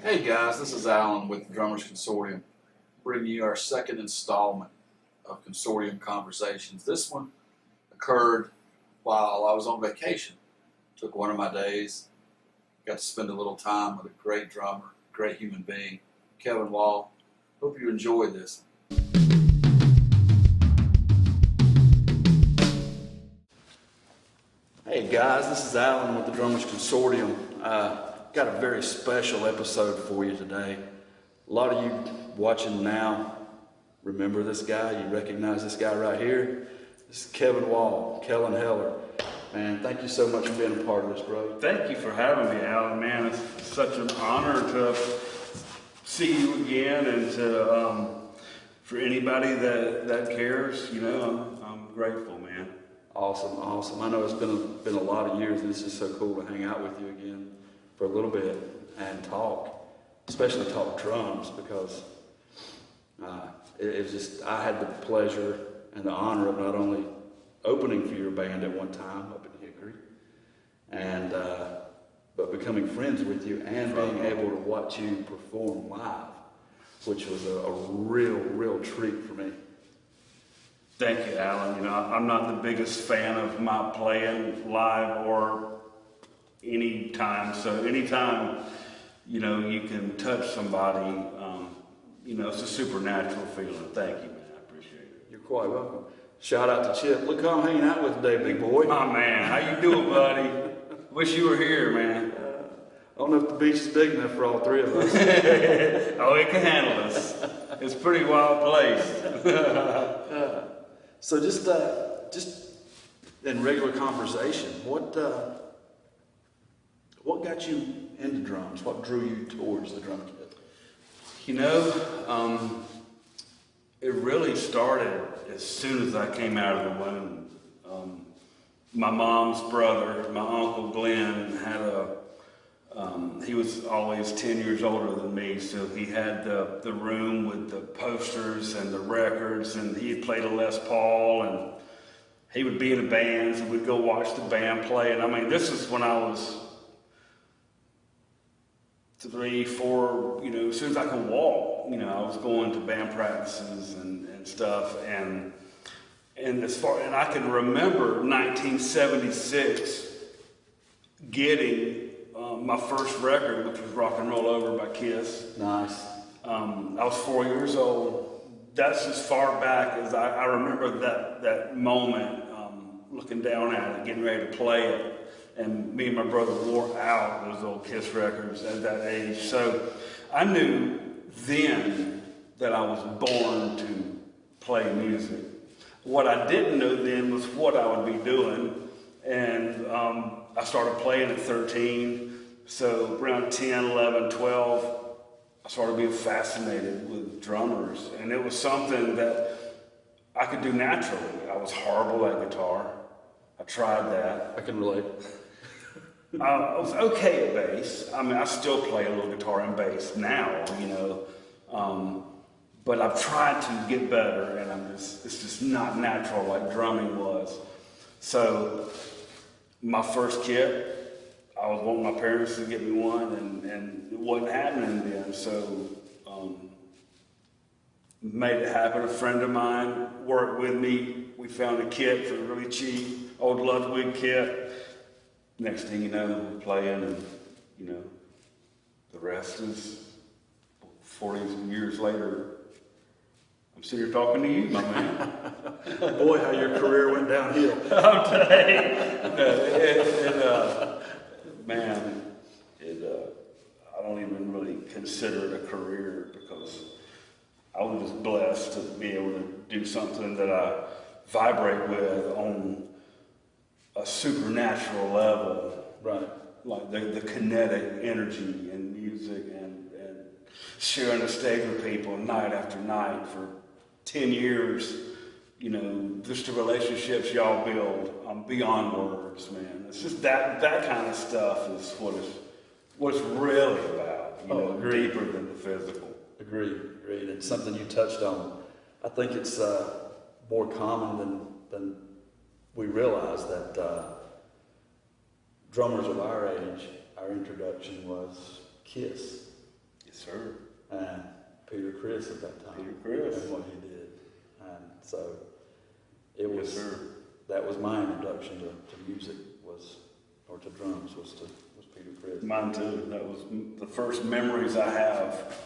Hey guys, this is Alan with the Drummers Consortium, bringing you our second installment of Consortium Conversations. This one occurred while I was on vacation. Took one of my days, got to spend a little time with a great drummer, great human being, Kelen. Hope you enjoy this. Hey guys, this is Alan with the Drummers Consortium. Got a very special episode for you today. A lot of you watching now remember this guy. You recognize this guy right here. This is Kelen Heller. Man, thank you so much for being a part of this, bro. Thank you for having me, Alan. Man, it's such an honor to see you again, and to for anybody that cares, I'm grateful, man. Awesome. I know it's been a lot of years, and it's just so cool to hang out with you again for a little bit and talk, especially talk drums, because I had the pleasure and the honor of not only opening for your band at one time up in Hickory, and but becoming friends with you and being able to watch you perform live, which was a real treat for me. Thank you, Alan. I'm not the biggest fan of my playing live or any time. So anytime, you can touch somebody, it's a supernatural feeling. Thank you, man. I appreciate it. You're quite welcome. Shout out to Chip. Look who I'm hanging out with today, big boy. My man, how you doing, buddy? Wish you were here, man. I don't know if the beach is big enough for all three of us. Oh, it can handle us. It's a pretty wild place. So just in regular conversation, what got you into drums? What drew you towards the drum kit? It really started as soon as I came out of the womb. My mom's brother, my Uncle Glenn, he was always 10 years older than me, so he had the room with the posters and the records, and he had played a Les Paul, and he would be in the bands, and we'd go watch the band play. And I mean, this is when I was 3, 4, as soon as I could walk, I was going to band practices and stuff, and I can remember 1976 getting my first record, which was Rock and Roll Over by Kiss. Nice. I was 4 years old. That's as far back as I remember that moment, looking down at it, getting ready to play it. And me and my brother wore out those old Kiss records at that age. So I knew then that I was born to play music. What I didn't know then was what I would be doing. And I started playing at 13. So around 10, 11, 12, I started being fascinated with drummers. And it was something that I could do naturally. I was horrible at guitar. I tried that. I can relate. I was okay at bass. I mean, I still play a little guitar and bass now, but I've tried to get better, and it's just not natural like drumming was. So my first kit, I was wanting my parents to get me one, and it wasn't happening then. So made it happen. A friend of mine worked with me. We found a kit for really cheap, old Ludwig kit. Next thing you know, we're playing, and the rest is 40 years later. I'm sitting here talking to you, my man. Boy, how your career went downhill. I'll tell you. I don't even really consider it a career, because I was just blessed to be able to do something that I vibrate with on a supernatural level. Right. Like the kinetic energy in music, and sharing the stage with people night after night for 10 years. Just the relationships y'all build, beyond words, man. It's just that kind of stuff is what it's really about, deeper than the physical. Agreed. It's something you touched on. I think it's more common than we realize that drummers of our age, our introduction was Kiss. sir. And Peter Chris at that time. Peter Chris. And what he did. And so it was, Yes, sir. that was my introduction to music or to drums was Peter Chris. Mine too. That was the first memories I have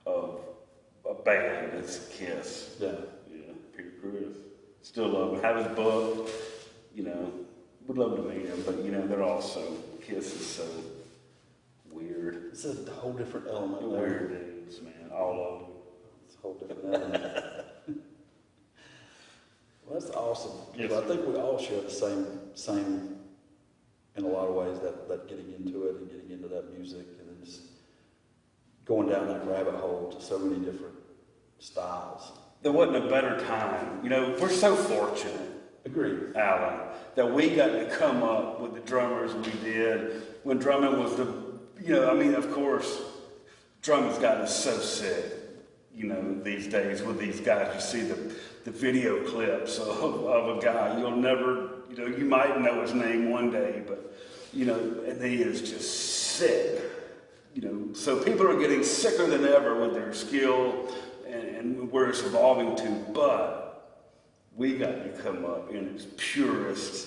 of a band. It's Kiss. Yeah. Yeah, Peter Chris. Still love him. Have his book. You know, would love to meet him, but you know, they're also, Kiss is so weird. It's a whole different element there. Weird dudes, man. All of them. It's a whole different element. Well, that's awesome. Yes, I think we all share the same in a lot of ways, that getting into it and getting into that music and then just going down that rabbit hole to so many different styles. There wasn't a better time. You know, we're so fortunate, Agreed. Alan, that we got to come up with the drummers we did when drumming was of course, drumming's gotten so sick, these days with these guys. You see the video clips of a guy, you'll never, you might know his name one day, but, and he is just sick, So people are getting sicker than ever with their skill and where it's evolving to, but we got to come up in its purest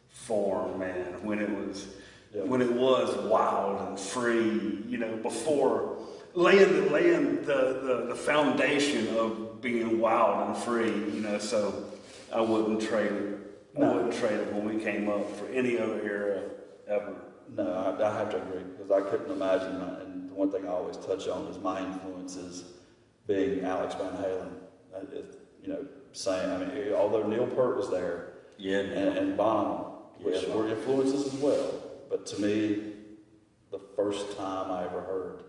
form, man, when it was wild and free, before laying the foundation of being wild and free, so I wouldn't trade it. No. I wouldn't trade it when we came up for any other era ever. No, I have to agree, because I couldn't imagine, and the one thing I always touch on is my influences being Alex Van Halen. Although Neil Peart was there, and Bonham, which were influences as well, but to me, the first time I ever heard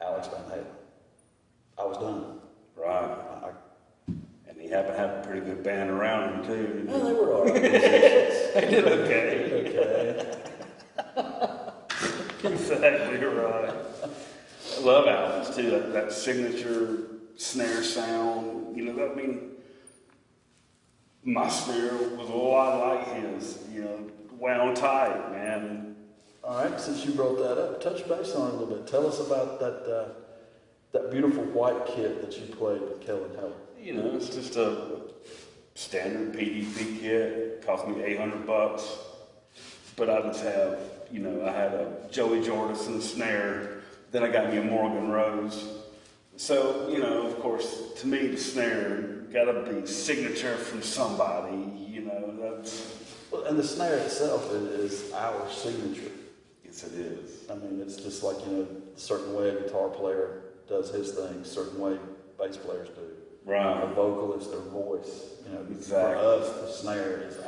Alex Van Halen, I was done. Right. And he happened to have a pretty good band around him too. Well, they were all right. They did okay. Exactly right. I love Alex too. That signature snare sound. My snare was a lot like his. Wound tight, man. All right, since you brought that up, touch base on it a little bit. Tell us about that beautiful white kit that you played with Kelen. It's just a standard PDP kit. It cost me $800, but I just have, I had a Joey Jordison snare. Then I got me a Morgan Rose. So, of course, to me, the snare got to be signature from somebody. And the snare itself is our signature. Yes, it is. It's just like, a certain way a guitar player does his thing, a certain way bass players do. Right. A vocalist, their voice. Exactly. For us, the snare is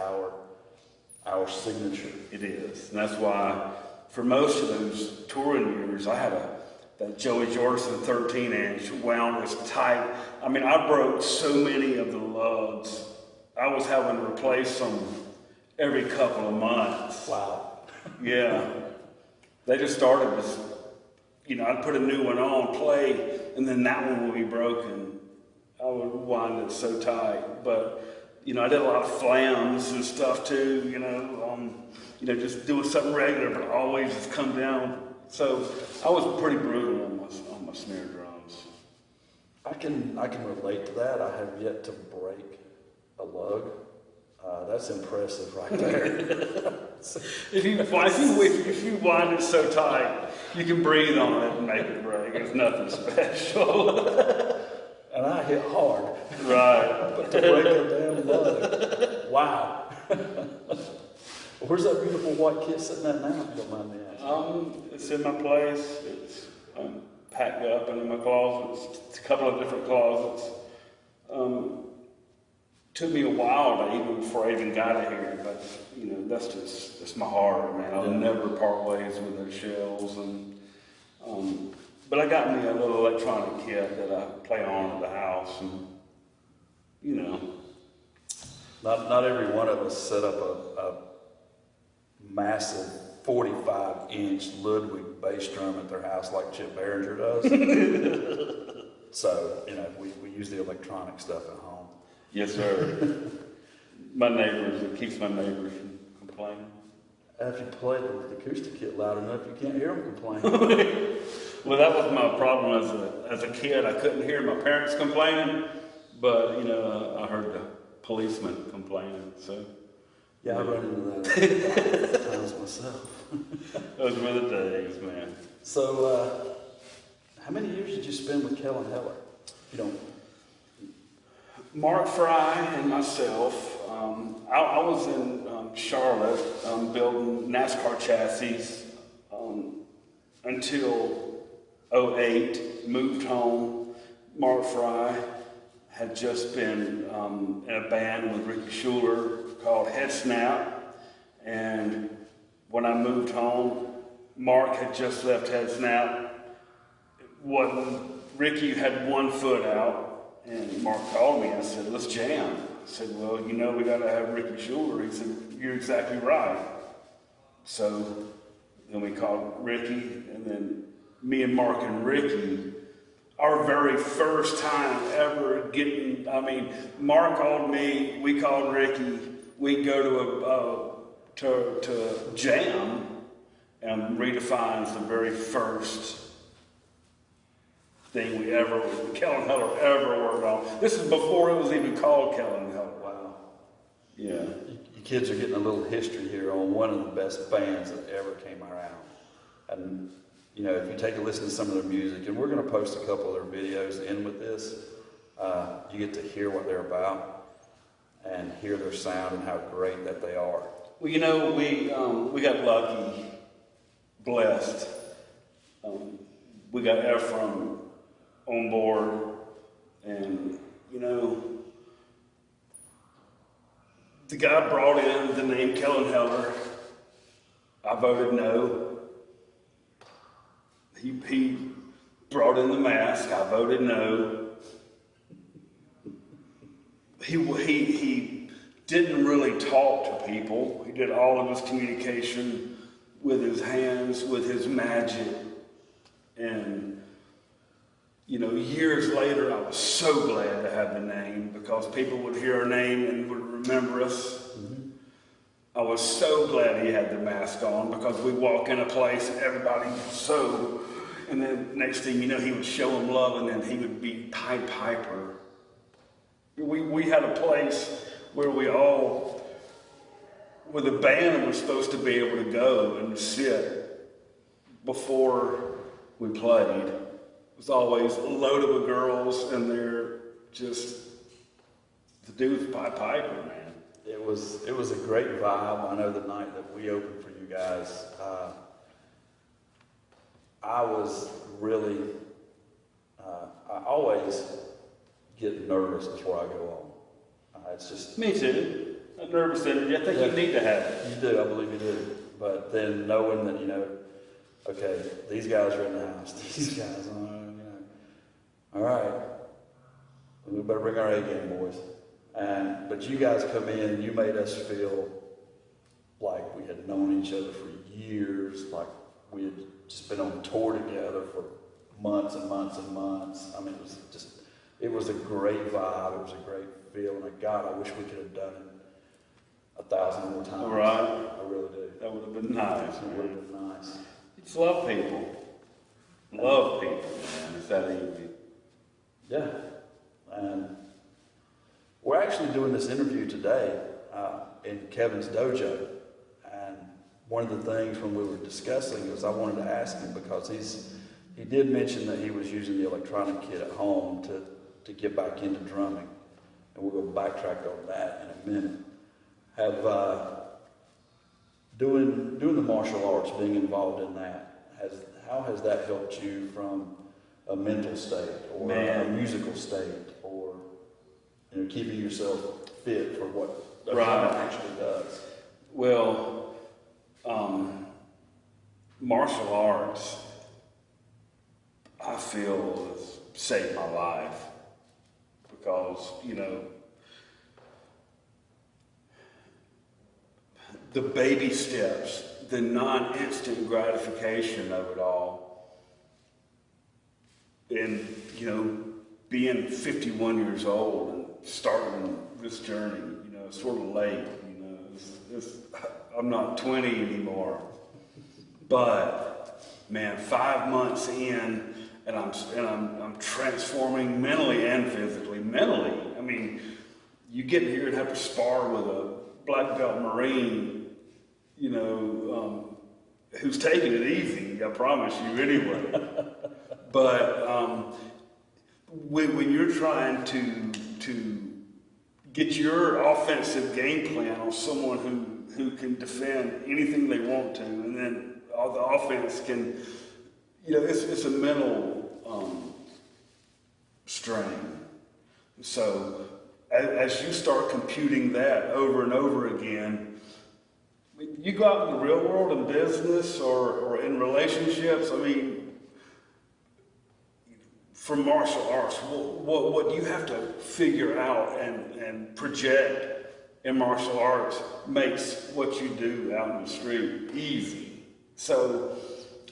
our signature. It is. And that's why, for most of those touring years, I had that Joey Jordison 13-inch wound as tight. I broke so many of the lugs. I was having to replace them every couple of months. Wow. Yeah. They just started as, I'd put a new one on, play, and then that one would be broken. I would wind it so tight. But, I did a lot of flams and stuff too, just doing something regular, but always just come down. So I was pretty brutal on my snare drums. I can relate to that. I have yet to break a lug. That's impressive right there. If you wind it so tight, you can breathe on it and make it break. It's nothing special. And I hit hard. Right. But to break a damn lug. Wow. Where's that beautiful white kit sitting at now, if you don't mind me asking? It's in my place. It's packed up and in my closets. It's a couple of different closets. Took me a while even before I even got it here, but that's my heart, man. I'll never part ways with those shells, and but I got me a little electronic kit that I play on at the house, and Not every one of us set up a massive 45-inch Ludwig bass drum at their house like Chip Behringer does. So we use the electronic stuff at home. Yes, sir. It keeps my neighbors from complaining. And if you play the acoustic kit loud enough, you can't hear them complain. Well, that was my problem as a kid. I couldn't hear my parents complaining, but, you know, I heard the policeman complaining, so. Yeah, I run into that times myself. Those were the days, man. So, how many years did you spend with Kelen Heller? You don't. Mark Fry and myself, I was in Charlotte building NASCAR chassis until '08, moved home. Mark Fry had just been in a band with Ricky Schuler called Head Snap, and when I moved home, Mark had just left Head Snap. Ricky had one foot out, and Mark called me. I said, "Let's jam." I said, "Well, you know, we got to have Ricky Schuler." He said, "You're exactly right." So then we called Ricky, and then me and Mark and Ricky, our very first time ever getting, Mark called me, we called Ricky, we'd go to jam, and Redefines the very first thing Kelen Heller ever worked on. This is before it was even called Kelen Heller. Wow. Yeah. You kids are getting a little history here on one of the best bands that ever came around. And, you know, if you take a listen to some of their music, and we're going to post a couple of their videos in with this, you get to hear what they're about and hear their sound and how great that they are. Well, you know, we got lucky, blessed. We got Ephraim on board, and, you know, the guy brought in the name Kelen Heller. I voted no. He brought in the mask. I voted no. He didn't really talk to people. He did all of his communication with his hands, with his magic. And, you know, years later, I was so glad to have the name, because people would hear our name and would remember us. Mm-hmm. I was so glad he had the mask on, because we walk in a place and everybody so, and then next thing you know, he would show them love, and then he would be Pied Piper. We had a place where where the band was supposed to be able to go and sit before we played. It was always a load of girls, and they're just, the dude's Pied Piper, man. It was a great vibe. I know the night that we opened for you guys, I was really, I always get nervous before I go on. It's just... Me too. A nervous energy. I think you need to have it. You do, I believe you do. But then knowing that, you know, okay, these guys are in the house. These guys, you know, all right, we better bring our A game, boys. But you guys come in, you made us feel like we had known each other for years, like we had just been on tour together for months and months and months. I mean, it was a great vibe. It was a great feel. And God, I wish we could have done it 1,000 more times. Right. I really do. That would have been nice. It would have been nice. Just love people. Love people, man. It's that easy. Yeah. And we're actually doing this interview today in Kevin's dojo. And one of the things when we were discussing is I wanted to ask him, because he did mention that he was using the electronic kit at home to get back into drumming. And we're going to backtrack on that in a minute. Doing the martial arts, being involved in that, how has that helped you from a mental state or a musical state, or, you know, keeping yourself fit for what a drum actually does? Well, martial arts, I feel, has saved my life, because, you know, the baby steps, the non-instant gratification of it all, and, you know, being 51 years old and starting this journey, you know, sort of late, you know, I'm not 20 anymore, but man, 5 months in, and I'm transforming mentally and physically. Mentally, I mean, you get here and have to spar with a black belt Marine, you know, who's taking it easy. I promise you, anyway. But when you're trying to get your offensive game plan on someone who can defend anything they want to, and then all the offense can, you know, it's a mental strain. So as you start computing that over and over again, you go out in the real world in business or in relationships, I mean, for martial arts, what you have to figure out and project in martial arts makes what you do out in the street easy. So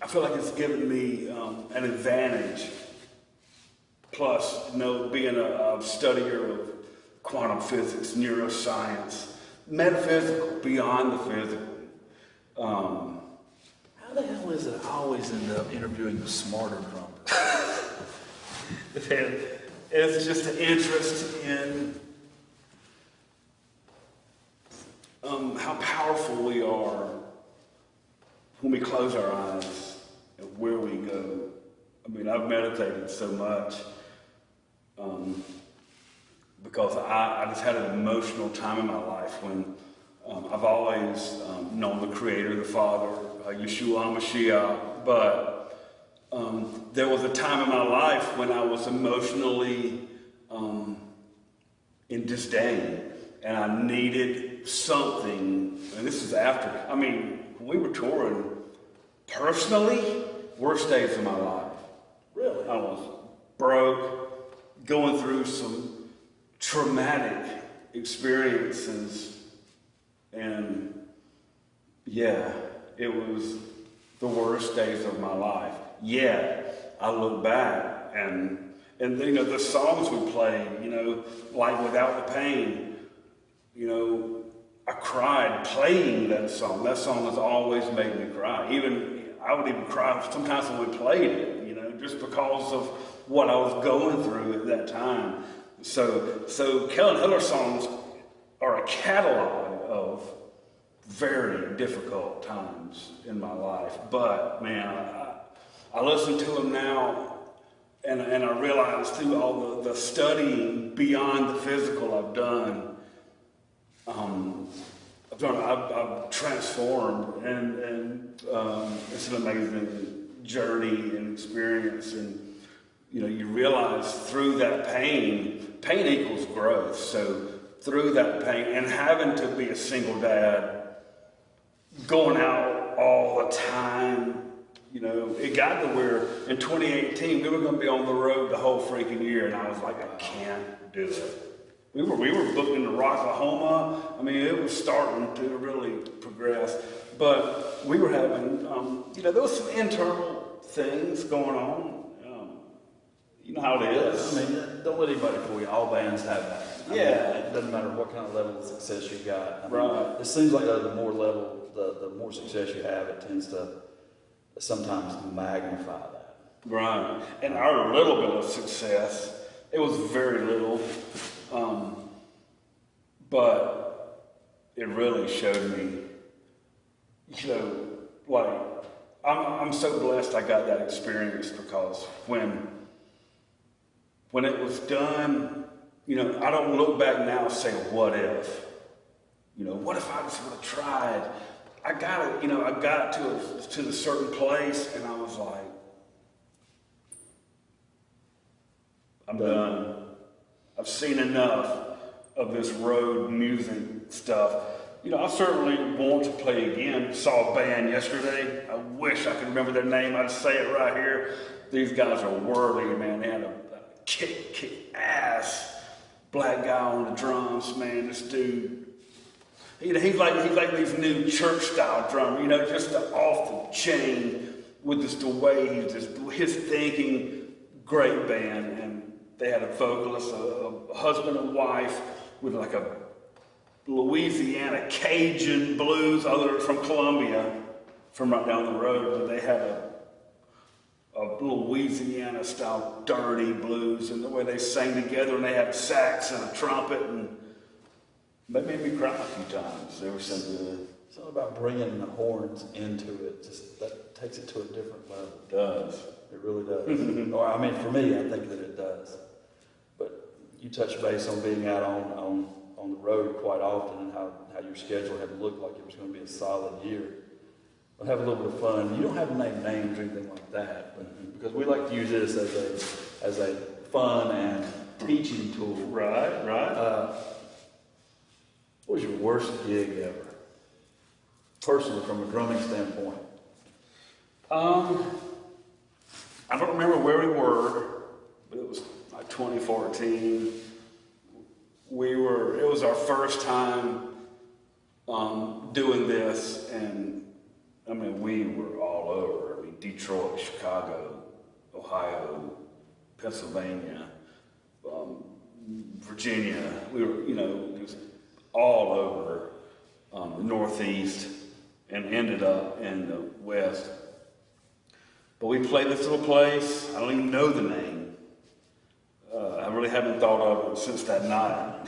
I feel like it's given me an advantage. Plus, you know, being a studier of quantum physics, neuroscience, metaphysical, beyond the physical. How the hell is it I always end up interviewing the smarter drummers? It's just an interest in how powerful we are when we close our eyes and where we go. I mean, I've meditated so much because I just had an emotional time in my life when I've always known the Creator, the Father, Yeshua HaMashiach, but there was a time in my life when I was emotionally in disdain, and I needed something, and this is after, I mean, we were touring personally, worst days of my life. Really? I was broke, going through some traumatic experiences, and yeah, it was the worst days of my life. Yeah, I look back and you know, the songs we played, you know, like Without the Pain, you know, I cried playing that song. That song has always made me cry. I would even cry sometimes when we played it, you know, just because of what I was going through at that time. So Kelen Hiller songs are a catalog of very difficult times in my life. But man, I listen to them now, and I realize through all the studying beyond the physical I've done, I've transformed, and it's an amazing journey and experience. And you know, you realize through that pain equals growth. So through that pain and having to be a single dad, going out all the time, you know, it got to where in 2018 we were going to be on the road the whole freaking year, and I was like, I can't do it. We were booked into Rocklahoma. I mean, it was starting to really progress, but we were having, you know, there was some internal things going on. You know how it is. I mean, don't let anybody fool you. All bands have that. I mean, it doesn't matter what kind of level of success you got. I mean, Right. It seems like the more success you have, it tends to sometimes magnify that. Right. And our little bit of success, it was very little, but it really showed me, you know, like, I'm so blessed I got that experience, because when it was done, you know, I don't look back now and say, what if? You know, what if I just would have tried? I got to a certain place, and I was like, I'm done. I've seen enough of this road music stuff. You know, I certainly want to play again. Saw a band yesterday. I wish I could remember their name. I'd say it right here. These guys are worthy, man. They had a kick ass black guy on the drums, man. This dude, you know, he's like these new church style drummers, you know, just off the chain with just the way his thinking. Great band, and they had a vocalist, a husband and wife with like a Louisiana Cajun blues, other from Columbia, from right down the road. But they had Louisiana style dirty blues, and the way they sang together, and they had sax and a trumpet, and they made me cry a few times. They were so good. Something about bringing the horns into it, just that takes it to a different level. It does. It really does. Or I mean, for me, I think that it does. But you touch base on being out on the road quite often, and how your schedule had looked like it was going to be a solid year. But have a little bit of fun. You don't have to name names or anything like that, but because we like to use this as a fun and teaching tool. Right. What was your worst gig ever? Personally, from a drumming standpoint. I don't remember where we were, but it was like 2014. It was our first time doing this, and I mean, we were all over. I mean, Detroit, Chicago, Ohio, Pennsylvania, Virginia. We were, just all over the Northeast, and ended up in the West. But we played this little place. I don't even know the name. I really haven't thought of it since that night.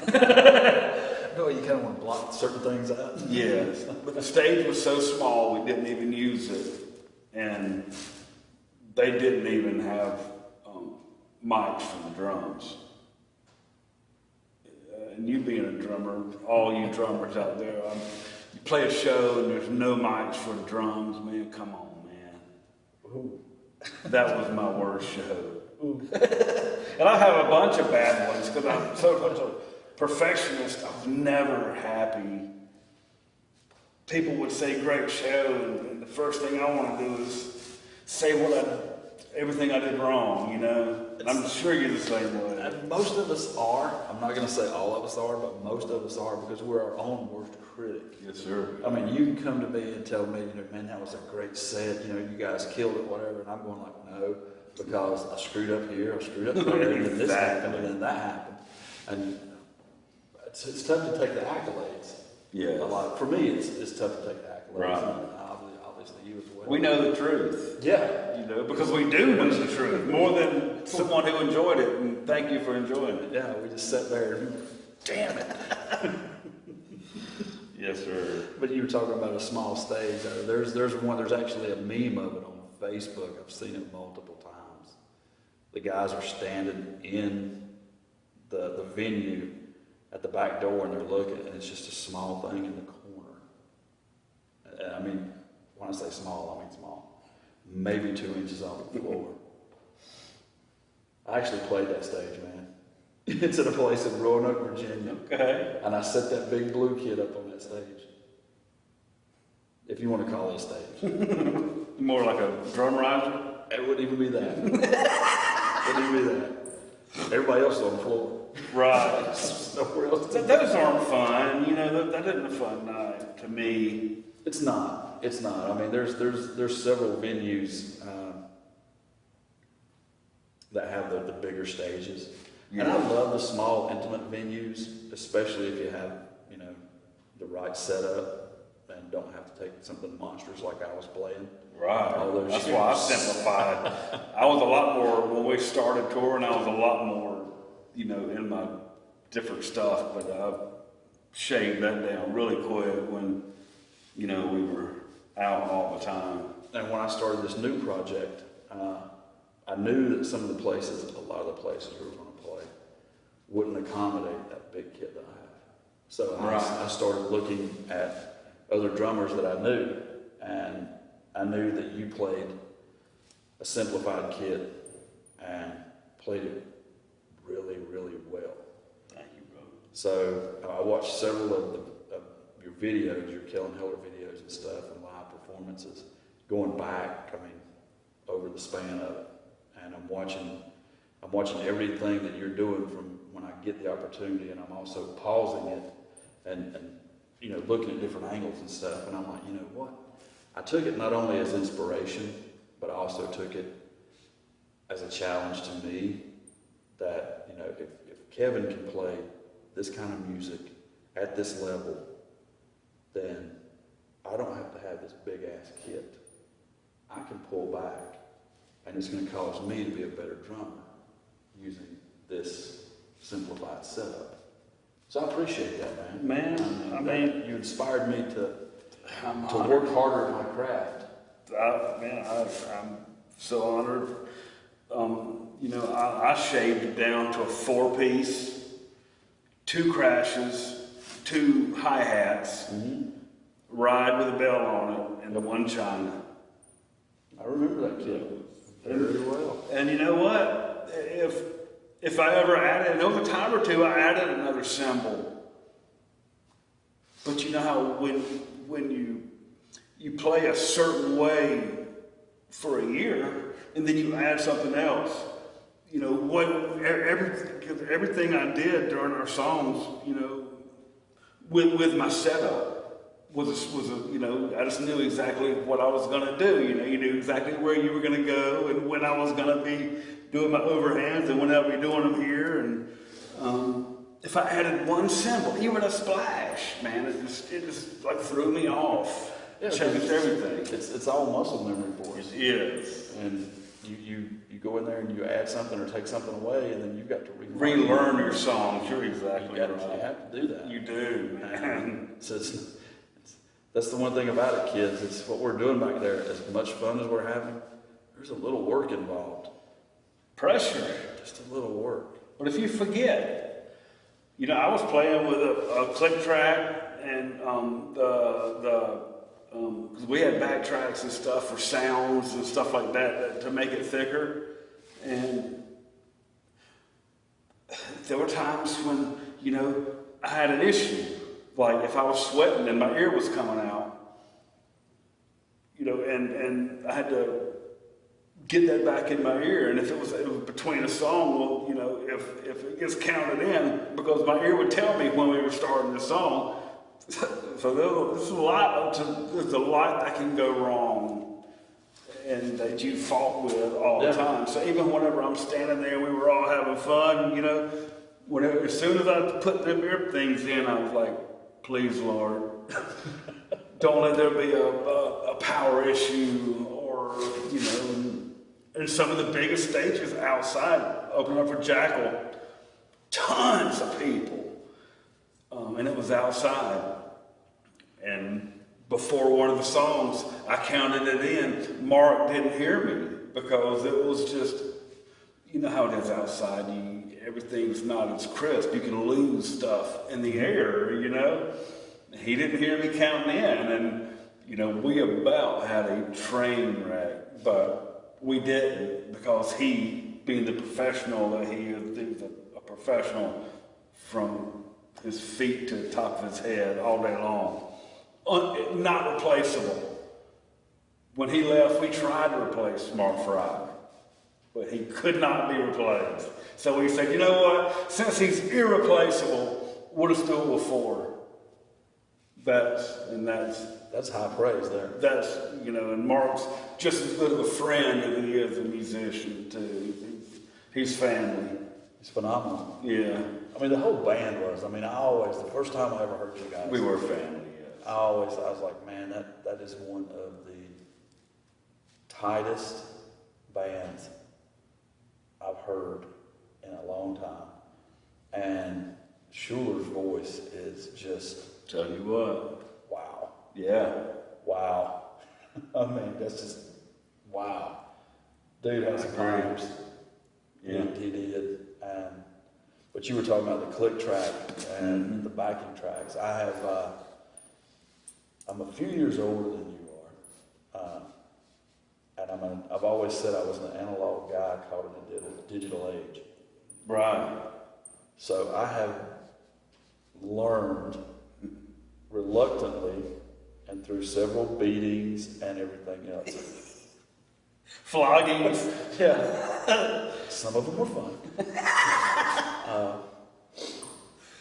No, you kind of want to block certain things out. Yes, but the stage was so small we didn't even use it, and they didn't even have mics for the drums. And you being a drummer, all you drummers out there, you play a show and there's no mics for the drums, man, come on, man. Ooh. That was my worst show. And I have a bunch of bad ones because I'm such a perfectionist. I was never happy. People would say great show, and the first thing I want to do is say everything I did wrong, And I'm sure you're the same way. And most of us are. I'm not going to say all of us are, but most of us are, because we're our own worst critic. Yes, sir. I mean, you can come to me and tell me, man, that was a great set. You guys killed it, whatever. And I'm going like, no, because I screwed up here, I screwed up there, and then this happened, and then that happened. And it's tough to take the accolades. Yeah. For me, it's tough to take the accolades. Right. And obviously, you as well. We know the truth. Yeah. Because we do know the truth more than someone who enjoyed it, and thank you for enjoying it. Yeah, we just sat there and, damn it. Yes, sir. But you were talking about a small stage. There's actually a meme of it on Facebook. I've seen it multiple times. The guys are standing in the venue at the back door, and they're looking, and it's just a small thing in the corner. And I mean, when I say small, I mean small. Maybe 2 inches off the floor. I actually played that stage, man. It's at a place in Roanoke, Virginia. Okay. And I set that big blue kid up on that stage. If you want to call it a stage. More like a drum riser? It wouldn't even be that. Wouldn't even be that. Everybody else is on the floor. Right. Nowhere else. Those aren't fun. That isn't a fun night to me. It's not. I mean, there's several venues that have the bigger stages. Yeah. And I love the small, intimate venues, especially if you have, the right setup and don't have to take something monstrous like I was playing. Right. That's shoes. why I simplified. I was a lot more, when we started touring, I was a lot more, in my different stuff, but I shaved that down really quick when, we were out all the time. And when I started this new project, I knew that a lot of the places we were going to play wouldn't accommodate that big kit that I have. So I started looking at other drummers that I knew, and I knew that you played a simplified kit and played it really, really well. Thank you, bro. So I watched several of your videos, your Kelen videos and stuff, and live performances, going back, over the span of it. And I'm watching everything that you're doing from when I get the opportunity, and I'm also pausing it and looking at different angles and stuff. And I'm like, you know what? I took it not only as inspiration, but I also took it as a challenge to me that, if Kevin can play this kind of music at this level, then I don't have to have this big ass kit. I can pull back and it's going to cause me to be a better drummer using this simplified setup. So I appreciate that, man. Man, you inspired me to work harder at my craft. I'm so honored. I shaved it down to a 4-piece, 2 crashes, 2 hi-hats, ride with a bell on it, and 1 China. I remember that kid very well. And you know what? If I ever added, over time or two, I added another cymbal. But you know how when you play a certain way for a year, and then you add something else. Everything I did during our songs, with my setup was I just knew exactly what I was gonna do. You knew exactly where you were gonna go and when I was gonna be doing my overhands and when I'd be doing them here. And if I added 1 cymbal, even a splash, man, it just like threw me off. Yeah, Changed everything. It's all muscle memory for us. It is. And you go in there and you add something or take something away, and then you've got to Relearn your songs. You're exactly right. You have to do that. You do, man. That's the one thing about it, kids. It's what we're doing back there. As much fun as we're having, there's a little work involved. Pressure. Just a little work. But if you forget, I was playing with a click track and because we had backtracks and stuff for sounds and stuff like that to make it thicker. And there were times when, I had an issue. Like if I was sweating and my ear was coming out, and I had to get that back in my ear. And if it was between a song, well, if it gets counted in, because my ear would tell me when we were starting the song. So there's a lot that can go wrong, and that you fought with all the time. So even whenever I'm standing there, we were all having fun. As soon as I put them ear things in, I was like, "Please, Lord, don't let there be a power issue or And some of the biggest stages outside, opening up for Jackal, tons of people, and it was outside. And before one of the songs, I counted it in. Mark didn't hear me because it was just, you know how it is outside. Everything's not as crisp. You can lose stuff in the air, He didn't hear me counting in, and, we about had a train wreck, but we didn't because he, being the professional that he was a professional from his feet to the top of his head all day long. Not replaceable. When he left, we tried to replace Mark Fry, but he could not be replaced. So we said, you know what? Since he's irreplaceable, we'll just do it with 4. That's high praise there. And Mark's just as good of a friend as he is a musician too. He's family. He's phenomenal. Yeah. I mean, the whole band was. The first time I ever heard you guys. We were family. I was like, man, that is one of the tightest bands I've heard in a long time. And Schuler's voice is just... Tell you what. Wow. Yeah. Wow. That's just... Wow. Dude has vibes. Yeah. He did. But you were talking about the click track and the backing tracks. I'm a few years older than you are, and I've always said I was an analog guy caught in a digital age. Right. So I have learned reluctantly and through several beatings and everything else. Floggings. Yeah. Some of them were fun.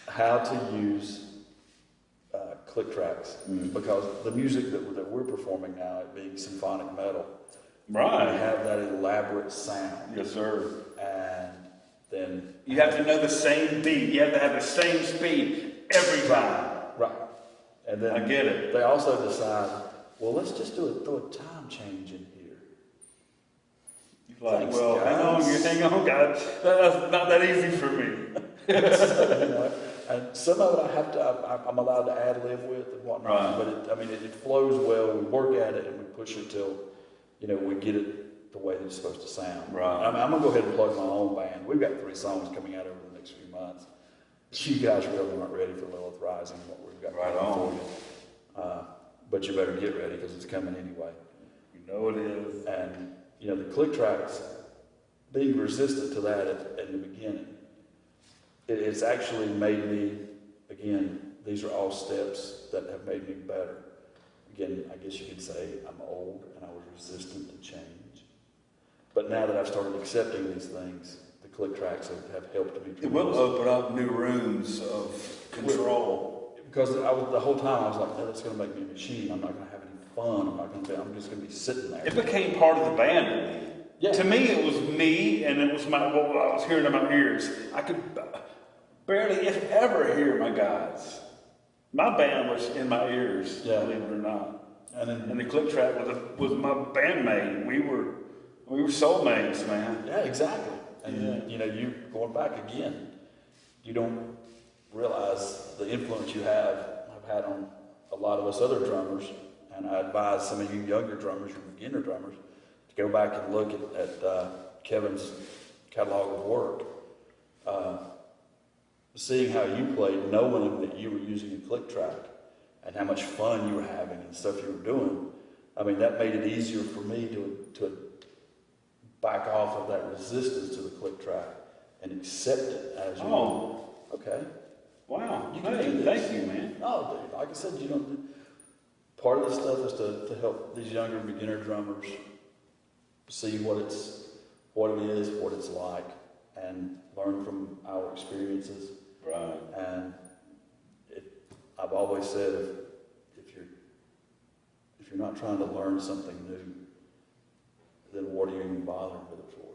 How to use click tracks, because the music that we're performing now, it being symphonic metal, right, we have that elaborate sound. Yes, sir. And then you have to know the same beat. You have to have the same speed every time. Right. And then I get it. They also decide, well, let's just throw a time change in here. Like, Thanks, well, guys. hang on, guys. That's not that easy for me. You know, and some of it I'm allowed to ad lib with and whatnot, Right. but it flows well. We work at it and we push it till, we get it the way that it's supposed to sound. Right. I'm gonna go ahead and plug my own band. We've got 3 songs coming out over the next few months. You guys really aren't ready for Lilith Rising, what we've got Right going on. for you. But you better get ready because it's coming anyway. You know it is. And, the click tracks, being resistant to that in the beginning, it's actually made me, again, these are all steps that have made me better. Again, I guess you could say I'm old and I was resistant to change. But now that I've started accepting these things, the click tracks have helped me. It will open up new rooms of control. Because the whole time I was like, no, that's going to make me a machine. I'm not going to have any fun. I'm just going to be sitting there. It became part of the band to me. Yeah. To me, it was me, and it was what I was hearing in my ears. I could barely, if ever, hear my guys. My band was in my ears, believe it or not. And the click track was my bandmate. We were soulmates, man. Yeah, exactly. And you going back again, you don't realize the influence I've had on a lot of us other drummers. And I advise some of you younger drummers, your beginner drummers, to go back and look at Kevin's catalog of work. Seeing how you played, knowing that you were using a click track and how much fun you were having and stuff you were doing, that made it easier for me to back off of that resistance to the click track and accept it as you okay. Wow. You can do this. Thank you, man. No, dude, like I said, part of the stuff is to help these younger beginner drummers see what it is, what it's like, and learn from our experiences. Right. And I've always said, if you're not trying to learn something new, then what are you even bothering with it for?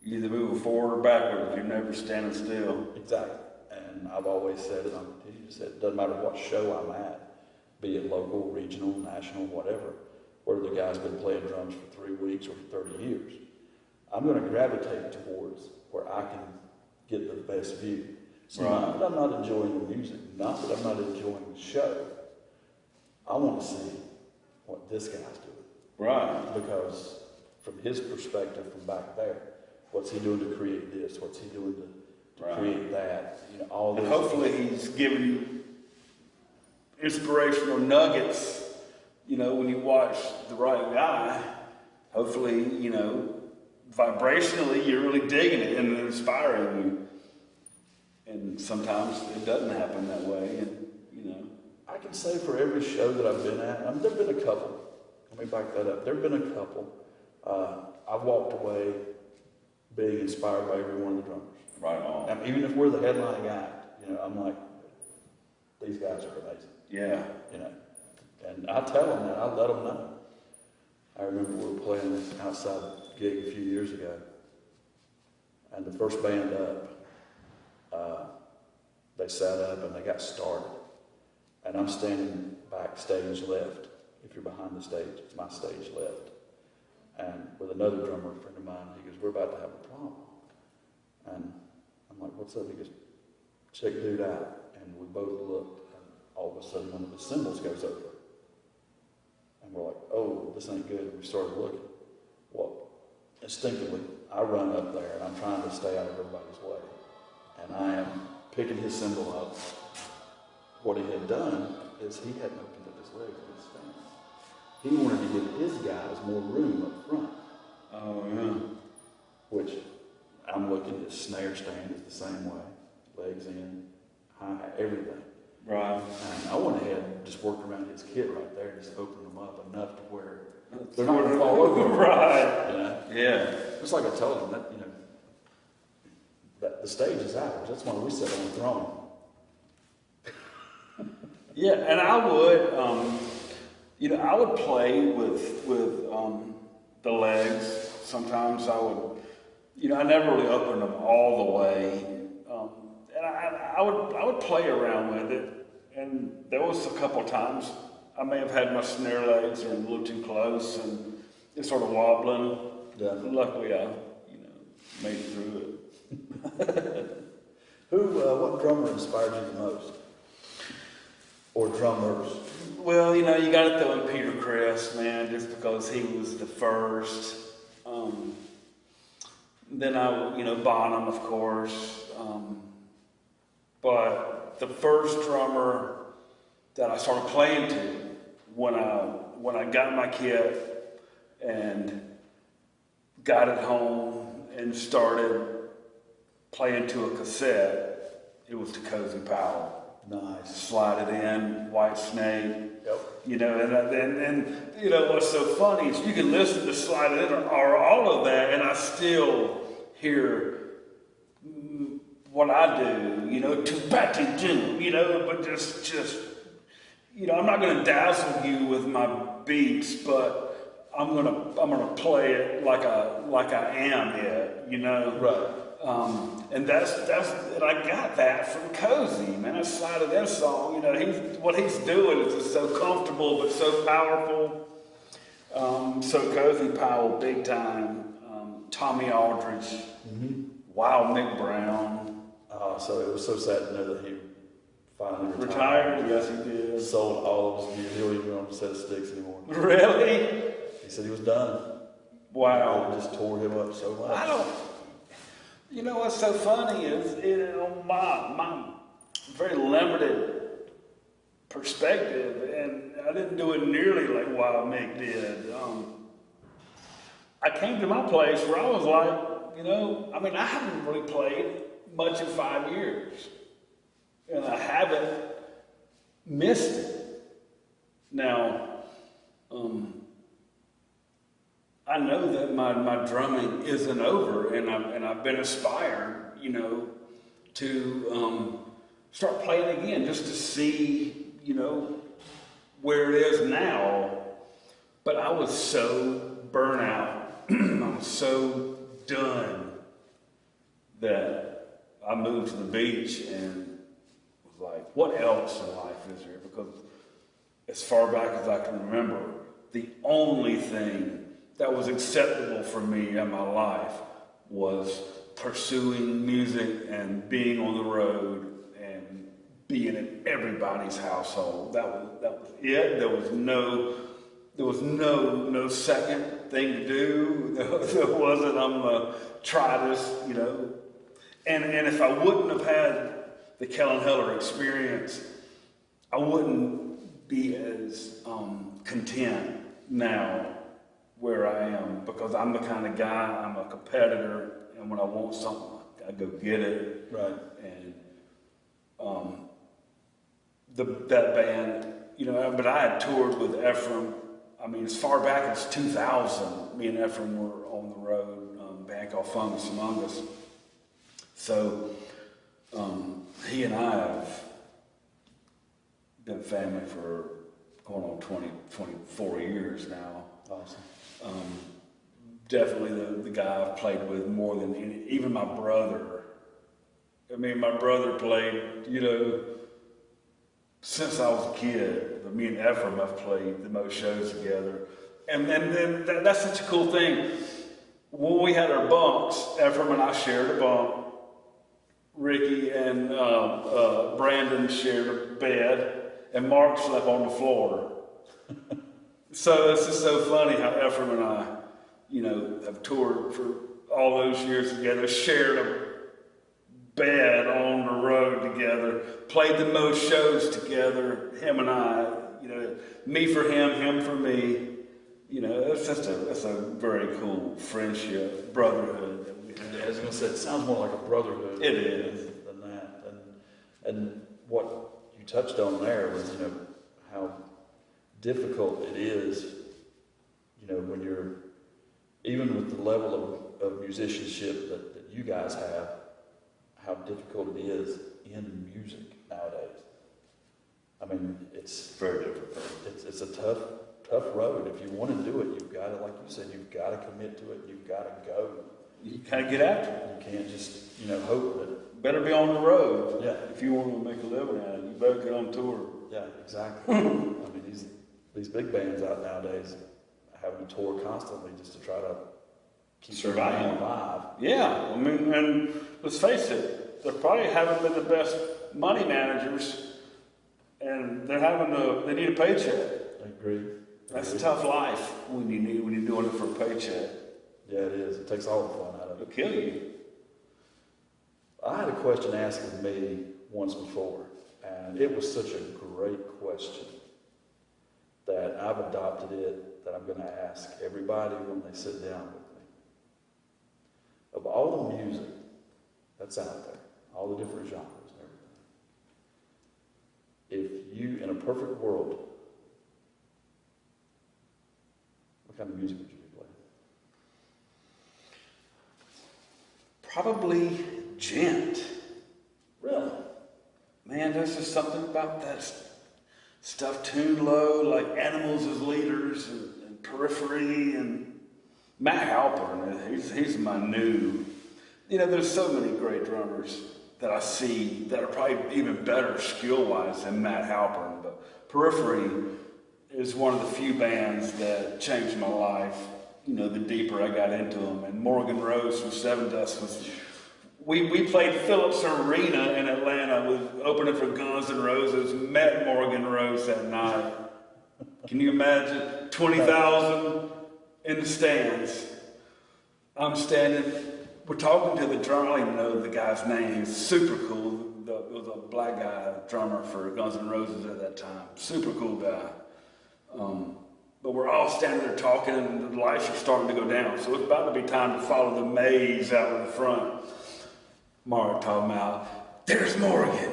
You either move forward or backward. You're never standing still. Exactly. And I've always said it, I'll continue to say it, doesn't matter what show I'm at, be it local, regional, national, whatever, where the guy's been playing drums for 3 weeks or for 30 years. I'm going to gravitate towards where I can get the best view. So not that I'm not enjoying the music, not that I'm not enjoying the show. I want to see what this guy's doing. Right. Because from his perspective from back there, what's he doing to create this? What's he doing to create that? All this. And hopefully he's giving you inspirational nuggets, when you watch the right guy. Hopefully, vibrationally you're really digging it and inspiring you. And sometimes it doesn't happen that way, and I can say for every show that I've been at, there've been a couple. Let me back that up. There've been a couple. I've walked away being inspired by every one of the drummers. Right on. Even if we're the headlining act, I'm like, these guys are amazing. Yeah. And I tell them that. I let them know. I remember we were playing this outside gig a few years ago, and the first band up, they sat up and they got started. And I'm standing backstage left. If you're behind the stage, it's my stage left. And with another drummer, a friend of mine, he goes, we're about to have a problem. And I'm like, what's up? He goes, check dude out. And we both looked, and all of a sudden one of the cymbals goes over. And we're like, oh, this ain't good. And we started looking. Well, instinctively, I run up there, and I'm trying to stay out of everybody's way. And I am picking his cymbal up. What he had done is he hadn't opened up his legs in his stand. He wanted to give his guys more room up front. Oh, yeah. Which I'm looking, his snare stand is the same way. Legs in, hi-hat, everything. Right. And I went ahead and just worked around his kit right there and just opened them up enough to where they're not going to fall over. Right. Yeah. Just like I told him, that, that the stage is ours. That's why we sit on the throne. Yeah, and I would, I would play with the legs. Sometimes I would, I never really opened them all the way, and I would play around with it. And there was a couple of times I may have had my snare legs are a little too close and it's sort of wobbling. Yeah. Luckily, I what drummer inspired you the most? Or drummers? Well, you got to throw in Peter Crest, man, just because he was the first. Then Bonham, of course. But the first drummer that I started playing to when I got my kit and got it home and started playing to a cassette, it was to Cozy Powell. Nice. Slide it in, White Snake. Yep. And what's so funny is you can listen to Slide It In or all of that, and I still hear what I do, to batty do, but just I'm not going to dazzle you with my beats, but I'm gonna play it like I am it, Right. And and I got that from Cozy, man. That Slide It In song, what he's doing is just so comfortable but so powerful. So Cozy Powell, big time. Tommy Aldridge, Wild Mick Brown. So it was so sad to know that he finally Retired? Yes, he did. Sold all of his music. He don't even on a set of sticks anymore. Really? He said he was done. Wow. It just tore him up so much. What's so funny is, my very limited perspective, and I didn't do it nearly like Wild Mick did. I came to my place where I was like, I haven't really played much in 5 years, and I haven't missed it. Now, I know that my drumming isn't over, and I've been inspired, to start playing again, just to see, where it is now. But I was so burnt out, I was so done that I moved to the beach and was like, what else in life is there? Because as far back as I can remember, the only thing that was acceptable for me in my life was pursuing music and being on the road and being in everybody's household. That was it. There was no second thing to do. There wasn't, I'm gonna try this, And if I wouldn't have had the Kelen Heller experience, I wouldn't be as content now where I am, because I'm the kind of guy, I'm a competitor, and when I want something, I go get it. Right. And that band, but I had toured with Ephraim. As far back as 2000, me and Ephraim were on the road, a band called Fungus Among Us. So he and I have been family for going on 24 years now. Awesome. Definitely the guy I've played with more than even my brother. My brother played, since I was a kid. But me and Ephraim have played the most shows together. And then that's such a cool thing. When we had our bunks, Ephraim and I shared a bunk. Ricky and Brandon shared a bed, and Mark slept on the floor. So it's just so funny how Ephraim and I, have toured for all those years together, shared a bed on the road together, played the most shows together, him and I, me for him, him for me. It's a very cool friendship, brotherhood that we have. Yeah, I was going to say, it sounds more like a brotherhood. It is. Than that. And what you touched on there was, how difficult it is, when you're, even with the level of musicianship that you guys have, how difficult it is in music nowadays. It's Very difficult. It's a tough road. If you want to do it, you've got to, like you said, you've got to commit to it. You've got to go. You kind of get after it. You can't just, hope that. Better be on the road. Yeah. If you want to make a living at it, you better get on tour. Yeah, exactly. These big bands out nowadays having to tour constantly just to try to keep Survive. their band alive. Yeah, and let's face it, they probably haven't been the best money managers, and they need a paycheck. I agree. That's a tough life when you're doing it for a paycheck. Yeah, it is. It takes all the fun out of It'll it. kill you. I had a question asked of me once before, and it was such a great question that I've adopted it, that I'm going to ask everybody when they sit down with me. Of all the music that's out there, all the different genres and everything, if you, in a perfect world, what kind of music would you be playing? Probably gent. Really? Man, there's just something about that stuff tuned low, like Animals as Leaders and Periphery and Matt Halpern. He's my new. There's so many great drummers that I see that are probably even better skill-wise than Matt Halpern. But Periphery is one of the few bands that changed my life. The deeper I got into them. And Morgan Rose from Seven Dust was. We played Phillips Arena in Atlanta with opening for Guns N' Roses. Met Morgan Rose that night. Can you imagine 20,000 in the stands? I'm standing. We're talking to the drummer. I don't even know the guy's name. He's super cool. It was a black guy, drummer for Guns N' Roses at that time. Super cool guy. But we're all standing there talking, and the lights are starting to go down. So it's about to be time to follow the maze out in the front. Mark talking about, there's Morgan.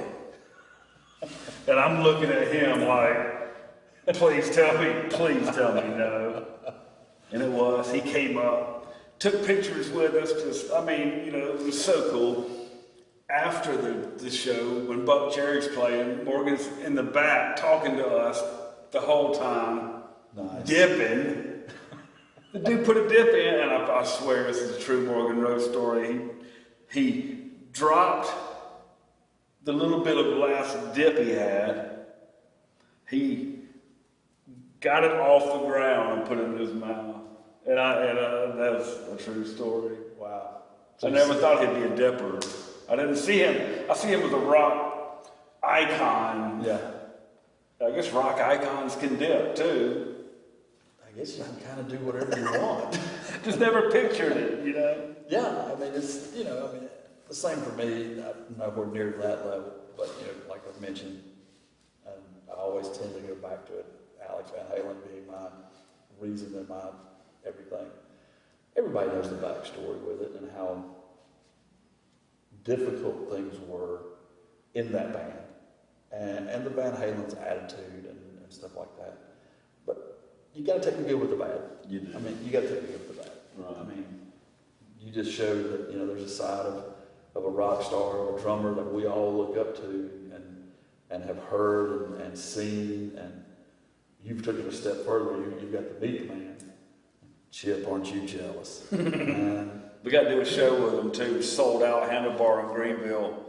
And I'm looking at him like, please tell me no. And it was. He came up, took pictures with us. It was so cool. After the show, when Buck Cherry's playing, Morgan's in the back talking to us the whole time. Nice. Dipping. The dude put a dip in, and I swear this is a true Morgan Rose story. He dropped the little bit of last dip he had. He got it off the ground and put it in his mouth. And that's a true story. Wow. I never thought he'd be a dipper. I didn't see him. I see him as a rock icon. Yeah. I guess rock icons can dip too. I guess you can kind of do whatever you want. Just never pictured it, Yeah, I mean, it's, the same for me. I'm nowhere near that level, but, like I've mentioned, and I always tend to go back to it, Alex Van Halen being my reason and my everything. Everybody knows the backstory with it and how difficult things were in that band and the Van Halen's attitude and stuff like that. But you got to take the good with the bad. You do. I mean, you got to take the good with the bad. Right. I mean, you just showed that, there's a side of a rock star or a drummer that we all look up to and have heard and seen, and you've taken it a step further. You've got to meet the man. Chip, aren't you jealous? We got to do a show with them too, sold out Handlebar in Greenville,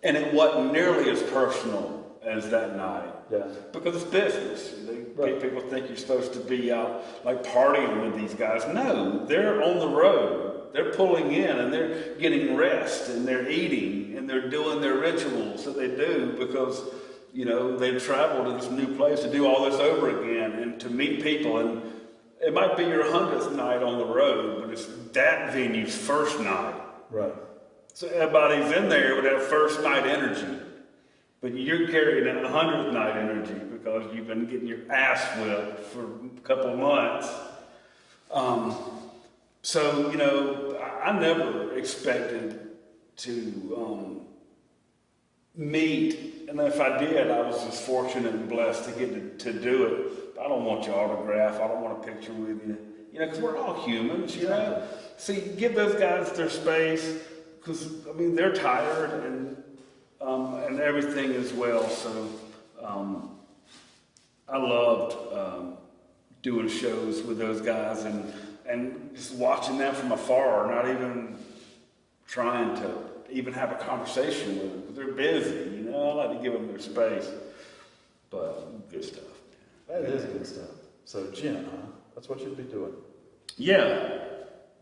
and it wasn't nearly as personal as that night. Yeah. Because it's business. Right. People think you're supposed to be out like partying with these guys. No, they're on the road. They're pulling in and they're getting rest and they're eating and they're doing their rituals that they do because, they've traveled to this new place to do all this over again and to meet people. And it might be your 100th night on the road, but it's that venue's first night. Right. So everybody's in there with that first night energy. But you're carrying that 100th night energy because you've been getting your ass whipped for a couple of months. I never expected to meet, and if I did, I was just fortunate and blessed to get to do it. I don't want your autograph. I don't want a picture with you. Because we're all humans, See, give those guys their space because, they're tired and everything as well. So I loved doing shows with those guys and just watching them from afar, not even trying to even have a conversation with them because they're busy. I like to give them their space. But good stuff. That is good stuff. So, Jen, huh? That's what you'd be doing. Yeah.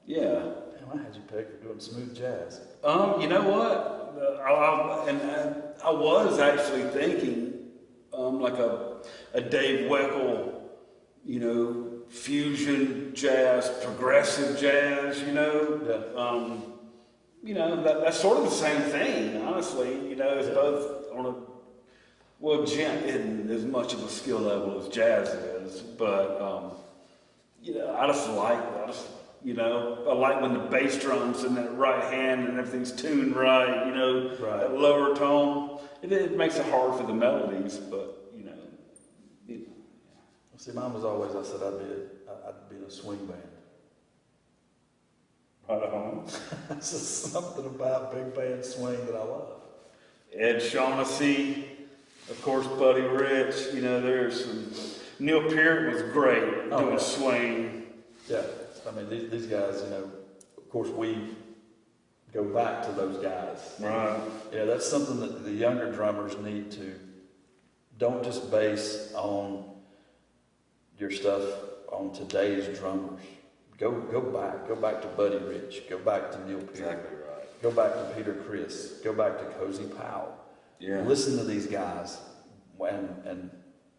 And I had you pegged for doing smooth jazz. You know what? I was actually thinking, like a Dave Weckl, you know, fusion jazz, progressive jazz, you know. Yeah. You know, that's sort of the same thing, honestly. You know, it's both on a, well, gent isn't as much of a skill level as jazz is, but, you know, I like when the bass drum's in that right hand and everything's tuned right, you know, Right. that lower tone. It makes it hard for the melodies, but, you know. See, mine was always, I said I'd be in a swing band. Right on. It's just something about big band swing that I love. Ed Shaughnessy, of course, Buddy Rich, you know, there's some. Neil Peart was great doing swing. Yeah, I mean, these guys, you know, of course, we go back to those guys. Right. Yeah, that's something that the younger drummers need to, don't just base on your stuff on today's drummers. Go back to Buddy Rich, go back to Neil Peart. Exactly right. Go back to Peter Criss, go back to Cozy Powell. Yeah. Listen to these guys and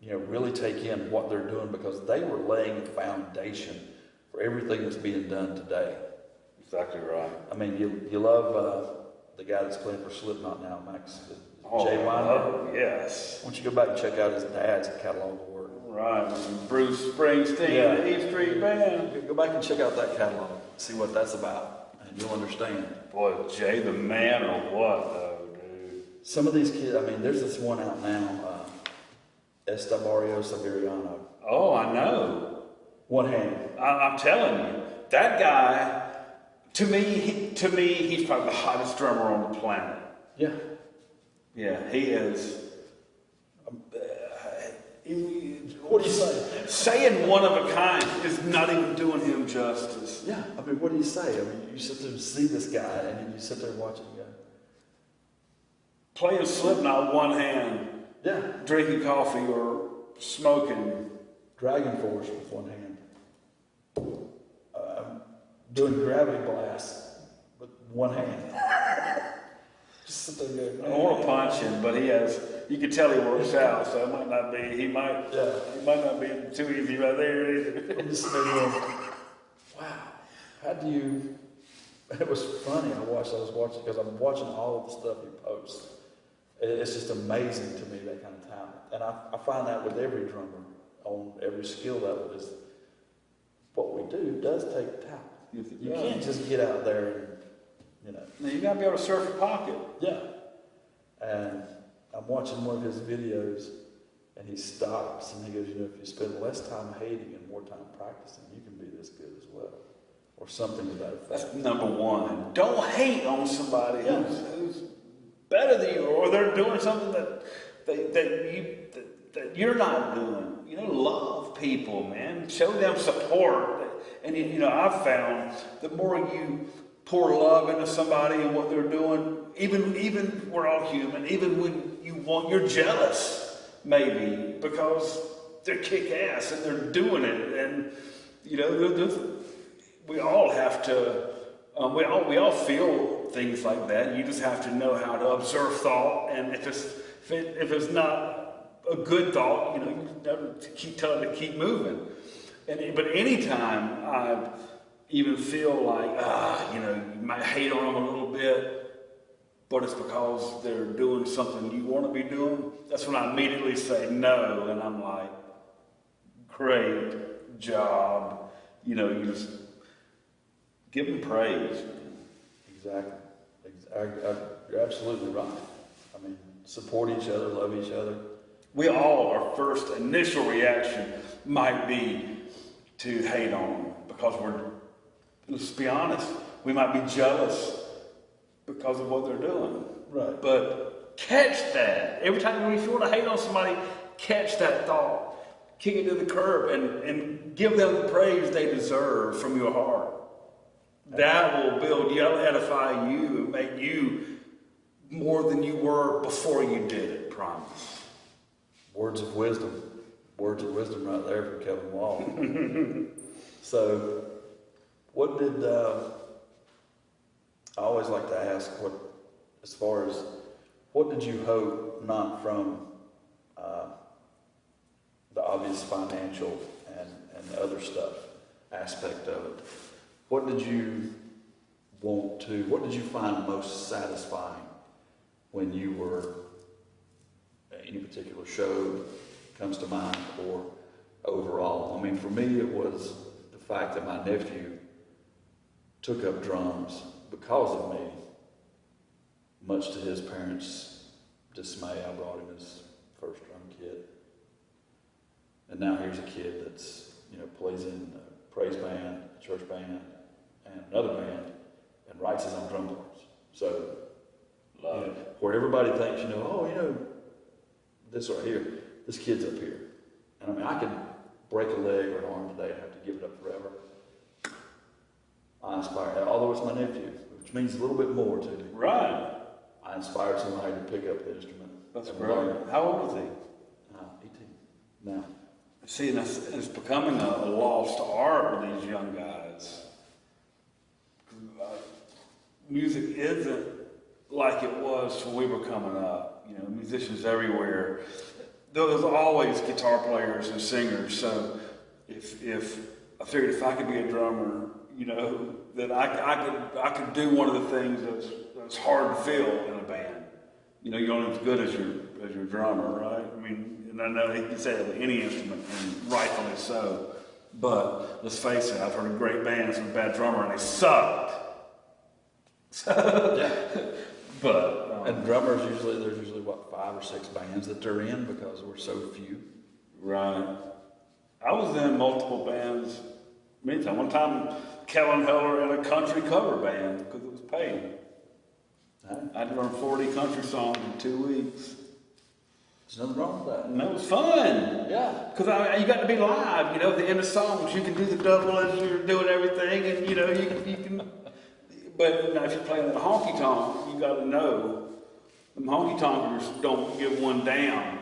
you know, really take in what they're doing, because they were laying the foundation for everything that's being done today. Exactly right. I mean, you love the guy that's playing for Slipknot now, Max, Jay Weiner. Oh, yes. Why don't you go back and check out his dad's catalog of work? Right. Bruce Springsteen, Yeah. the E Street Band. Go back and check out that catalog, see what that's about, and you'll understand. Boy, Jay the man or what, though, dude? Some of these kids, I mean, there's this one out now, Estebario Severiano. Oh, I know. One hand. I'm telling you, that guy, to me, he's probably the hottest drummer on the planet. Yeah. Yeah, he is. What do you say? Saying one of a kind is not even doing him justice. Yeah, I mean, what do you say? I mean, you sit there and see this guy, and then you sit there watching him go. Playing Slipknot one hand, Yeah. drinking coffee or smoking. Dragon Force with one hand. Doing gravity blasts with one hand. Just sit there and I go, want to punch him, but he has. You can tell he works out, so it might not be. He might not be too easy right there either. I'm just sitting there going, wow, how do you? It was funny. I was watching because I'm watching all of the stuff he posts. It's just amazing to me, that kind of talent. And I find that with every drummer on every skill level is what we do does take talent. You can't just get out there and, you know. Now you got to be able to surf a pocket. Yeah. And I'm watching one of his videos, and he stops and he goes, you know, if you spend less time hating and more time practicing, you can be this good as well. Or something to that effect. That's number one. Don't hate on somebody who's better than you, or they're doing something that you're not doing. You know, love people, man. Show them support. And you know, I've found the more you pour love into somebody and what they're doing, even we're all human. Even when you're jealous, maybe because they're kick ass and they're doing it, and you know, we all have to. We all feel things like that. You just have to know how to observe thought, and if it's not a good thought, you know, you have to keep telling it to keep moving. But anytime I even feel like you know, you might hate on them a little bit, but it's because they're doing something you want to be doing, that's when I immediately say no, and I'm like, great job. You know, you just give them praise. Exactly. You're absolutely right. I mean, support each other, love each other. Our first initial reaction might be to hate on them because let's be honest, we might be jealous because of what they're doing. Right. But catch that. Every time if you want to hate on somebody, catch that thought, kick it to the curb, and give them the praise they deserve from your heart. That will build you, that'll edify you and make you more than you were before you did it, promise. Words of wisdom right there from Kevin Wall. So, what did I always like to ask as far as, what did you hope, not from the obvious financial and the other stuff aspect of it, what did you find most satisfying when you were, any particular show comes to mind, or overall? I mean, for me, it was the fact that my nephew took up drums because of me, much to his parents' dismay. I brought him his first drum kit. And now here's a kid that's, plays in a praise band, a church band, and another band, and writes his own drum parts. So, where everybody thinks, this right here, this kid's up here. And I mean, I could break a leg or an arm today and have to give it up forever. I inspire, although it's my nephew, which means a little bit more to me. Right. I inspired somebody to pick up the instrument. That's great. How old is he? 18 now. See, and it's becoming a lost art with these young guys. Music isn't like it was when we were coming up. Musicians everywhere. There's always guitar players and singers. So if I figured if I could be a drummer, that I could do one of the things that's hard to feel in a band. You're only as good as your drummer, right? I mean, and I know he can say that with any instrument, and rightfully so. But let's face it, I've heard of great bands with a bad drummer, and they sucked. Yeah. But and drummers there's usually 5 or 6 bands that they're in because we're so few. Right. I was in multiple bands. Meantime, one time, Kelen in a country cover band because it was paid. I'd learn 40 country songs in 2 weeks. There's nothing wrong with that. And that was fun. Yeah. Because you got to be live, at the end of songs. You can do the double as you're doing everything, and, you can. But now if you're playing a honky tonk, you got to know. The honky tonkers don't give one damn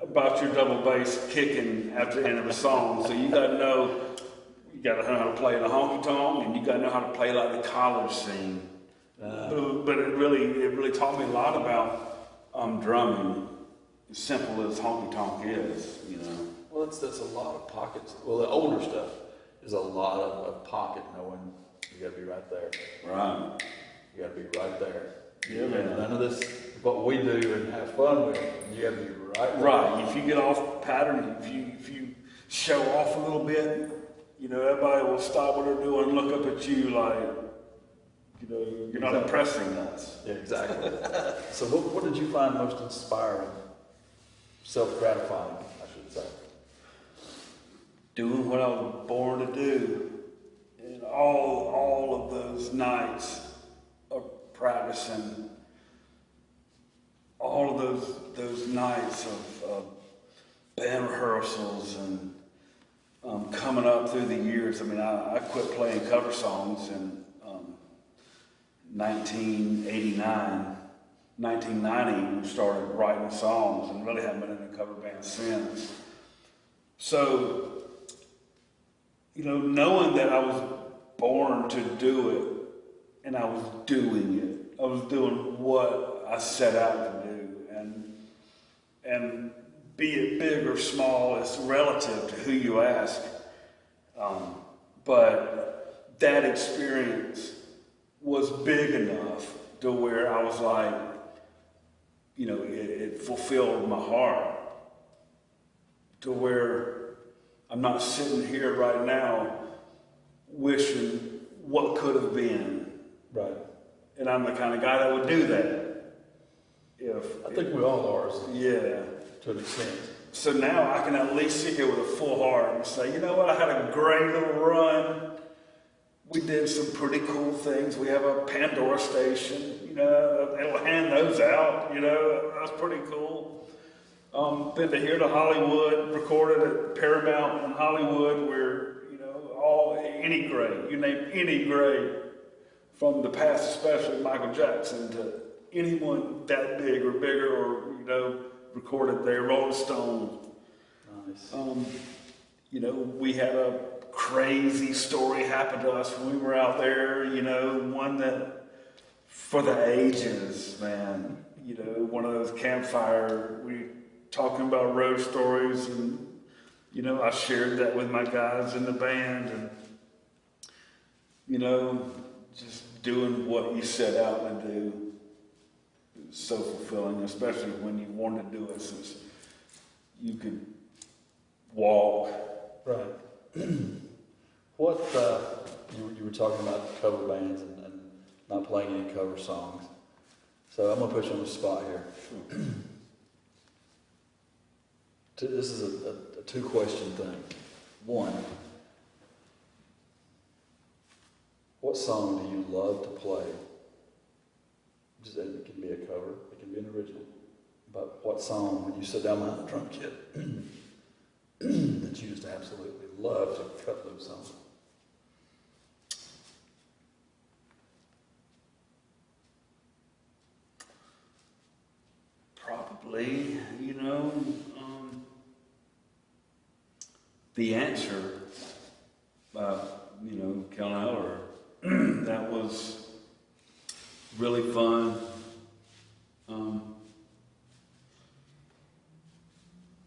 about your double bass kicking after the end of a song. So you got to know. You got to know how to play in a honky tonk, and you got to know how to play like the college scene. But it really taught me a lot about drumming. As simple as honky tonk is, Well, that's a lot of pockets. Well, the older stuff is a lot of pocket knowing you got to be right there. Right. You got to be right there. Yeah, man. None of this, what we do and have fun with, you got to be right there. Right. If you get off pattern, if you show off a little bit, everybody will stop what they're doing and look up at you like, you're not impressing us. Yeah, exactly. So what did you find most inspiring? Self-gratifying, I should say. Doing what I was born to do. And all of those nights of practicing, all of those nights of band rehearsals and coming up through the years. I mean, I quit playing cover songs in 1989. 1990, we started writing songs and really haven't been in a cover band since. So, knowing that I was born to do it and I was doing it, I was doing what I set out to do, and be it big or small, it's relative to who you ask. But that experience was big enough to where I was like, it fulfilled my heart to where I'm not sitting here right now wishing what could have been. Right. And I'm the kind of guy that would do that. I think we all are. Yeah. To an extent. So now I can at least sit here with a full heart and say, you know what, I had a great little run. We did some pretty cool things. We have a Pandora station, it'll hand those out, that's pretty cool. Been to here to Hollywood, recorded at Paramount in Hollywood where, any great, you name any great from the past, especially Michael Jackson, to anyone that big or bigger or, recorded there, Rolling Stone. Nice. We had a crazy story happen to us when we were out there, one that for the ages, man. You know, one of those campfire, we talking about road stories, and you know, I shared that with my guys in the band, and you know, just doing what you set out to do is so fulfilling, especially when you want to do it since you could walk. Right. What, you were talking about cover bands and not playing any cover songs. So I'm gonna put you on the spot here. This is a two-question thing. One, what song do you love to play? Just, it can be a cover, it can be an original. But what song, when you sit down behind the drum kit, that you just absolutely love to cut loose on? Probably, you know, The Answer, you know, Kelen. That was really fun.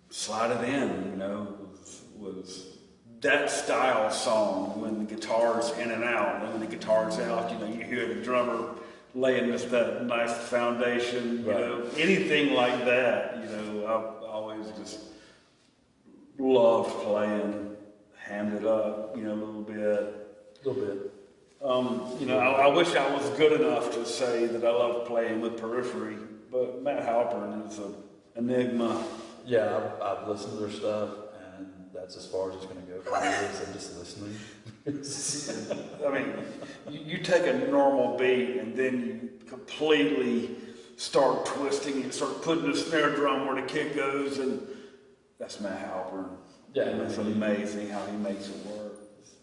Slide It In, you know, was that style song when the guitar's in and out, and when the guitar's out, you know, you hear the drummer laying just that nice foundation, you know, anything like that, you know, I've always just loved playing, Hand It Up, you know, a little bit. A little bit. You know, I wish I was good enough to say that I love playing with Periphery, but Matt Halpern is an enigma. Yeah, I've listened to their stuff, and that's as far as it's going to go for me. I'm just listening. I mean, you take a normal beat and then you completely start twisting it, start putting the snare drum where the kick goes, and that's Matt Halpern. Yeah, and it's amazing how he makes it work.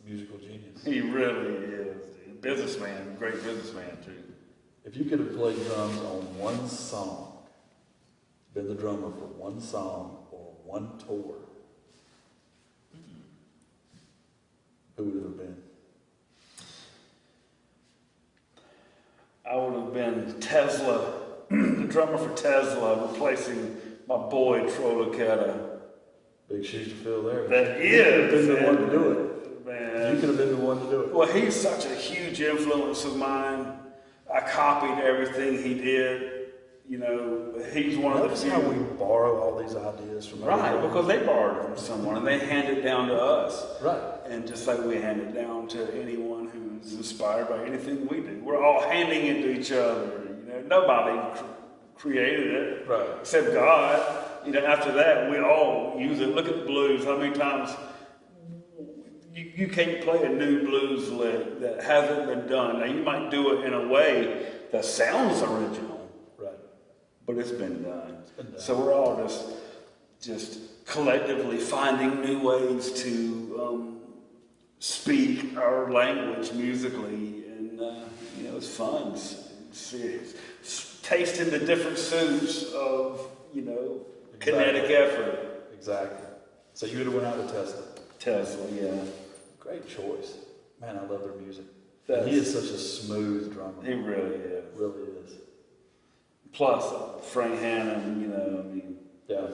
Musical genius. He really is. Businessman, great businessman too. If you could have played drums on one song, been the drummer for one song or one tour, who would it have been? I would have been Tesla, the drummer for Tesla, replacing my boy Troy Lucetta. Big shoes to fill there. That You could have is, been the one to do it. man. You could have been the one to do it. Well, he's such a huge influence of mine. I copied everything he did. You know, he's one of the Notice few. how we borrow all these ideas from Right, everybody? because they borrowed it from someone and they hand it down to us. Right. And just like we hand it down to anyone who's inspired by anything we do, we're all handing it to each other. You know, nobody created it, Right. except God. You know, after that, we all use it. Look at the blues. How many times you can't play a new blues lick that hasn't been done. Now, you might do it in a way that sounds original, Right. but it's been done. been done. So we're all just collectively finding new ways to speak our language musically, and you know, it's fun. Tasting the different soups of, you know, kinetic effort. Exactly. So you would have went out with Tesla. Tesla, yeah. Great choice. Man, I love their music. That's- He is such a smooth drummer. He really is. Really is. Plus, Frank Hannon, you know, I mean, Yeah.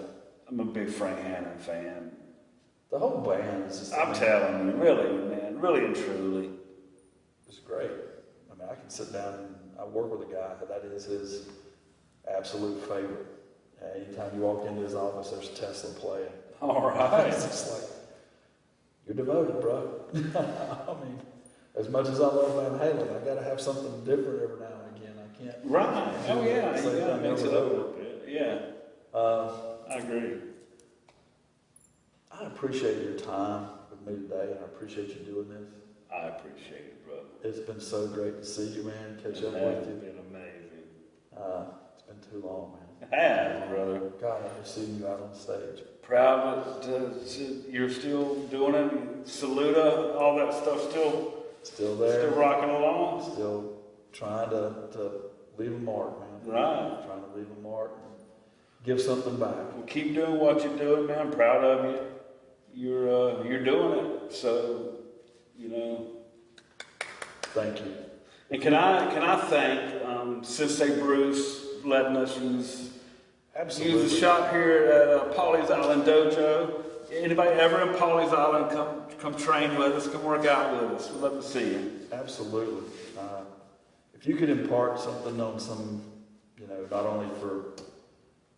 I'm a big Frank Hannon fan. The whole band is just. I'm telling you, really, man, really and truly. It's great. I mean, I can sit down and I work with a guy that is his absolute favorite. Anytime you walk into his office, there's Tesla playing. All right. It's just like, you're devoted, bro. I mean, as much as I love Van Halen, I got to have something different every now and again. I can't. Right. Oh, yeah. Same You gotta thing mix it over up a and little bit. Yeah. I agree. I appreciate your time with me today, and I appreciate you doing this. I appreciate it, brother. It's been so great to see you, man. Catch up It's with you. been amazing. It's been too long, man. It has, brother. God, I just seen you out on stage. Proud that you're still doing it. Saluda, all that stuff Still there. still rocking along. Still trying to leave a mark, man. Right. Trying to leave a mark and give something back. Well, keep doing what you're doing, man. I'm proud of you. You're doing it. So, you know. Thank you. And can I thank Sensei Bruce letting us use the shop here at Pawleys Island Dojo. Anybody ever in Pawleys Island, come train with us, come work out with us. We'd love to see you. Absolutely. If you could impart something on some, not only for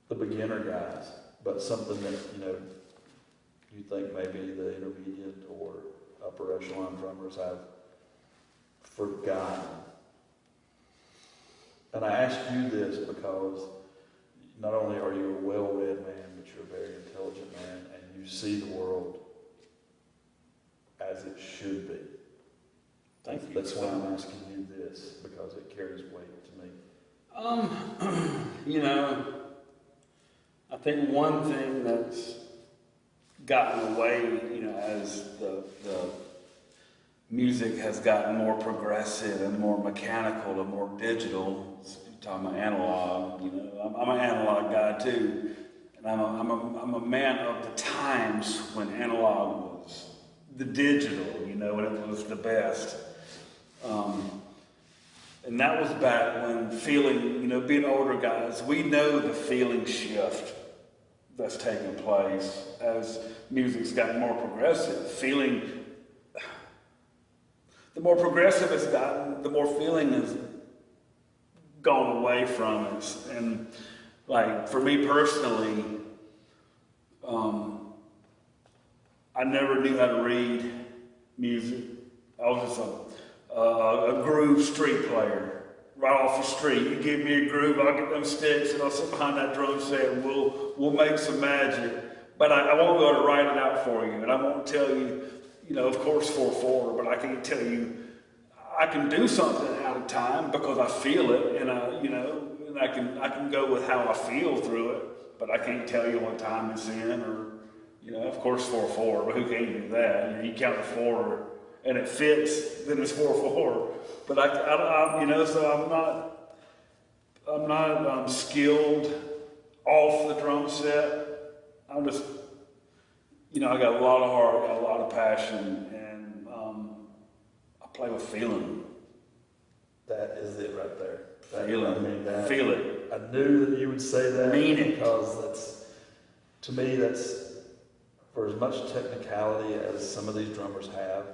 the beginner guys, but something that, you think maybe the intermediate or upper echelon drummers have forgotten. And I ask you this because not only are you a well-read man, but you're a very intelligent man, and you see the world as it should be. Thank you. That's why I'm asking you this, because it carries weight to me. I think one thing that's gotten away, as the music has gotten more progressive and more mechanical and more digital. You're talking about analog, I'm an analog guy too, and I'm a man of the times when analog was the digital, when it was the best. And that was back when feeling, being older guys, we know the feeling shift that's taken place as music's gotten more progressive. The more progressive it's gotten, the more feeling has gone away from it. And like for me personally, I never knew how to read music. I was just a groove street player. Right off the street, you give me a groove, I'll get them sticks, and I'll sit behind that drum set, and we'll make some magic. But I won't go to write it out for you, and I won't tell you, of course 4/4, but I can tell you, I can do something out of time because I feel it, and and I can go with how I feel through it. But I can't tell you what time it's in, or of course 4/4, but who can do that? You count to 4. And it fits, then it's 4/4. But so I'm not skilled off the drum set. I'm just, I got a lot of heart, got a lot of passion, and I play with feeling. That is it right there. Feel it. I knew that you would say that. Mean it. Because to me, that's for as much technicality as some of these drummers have.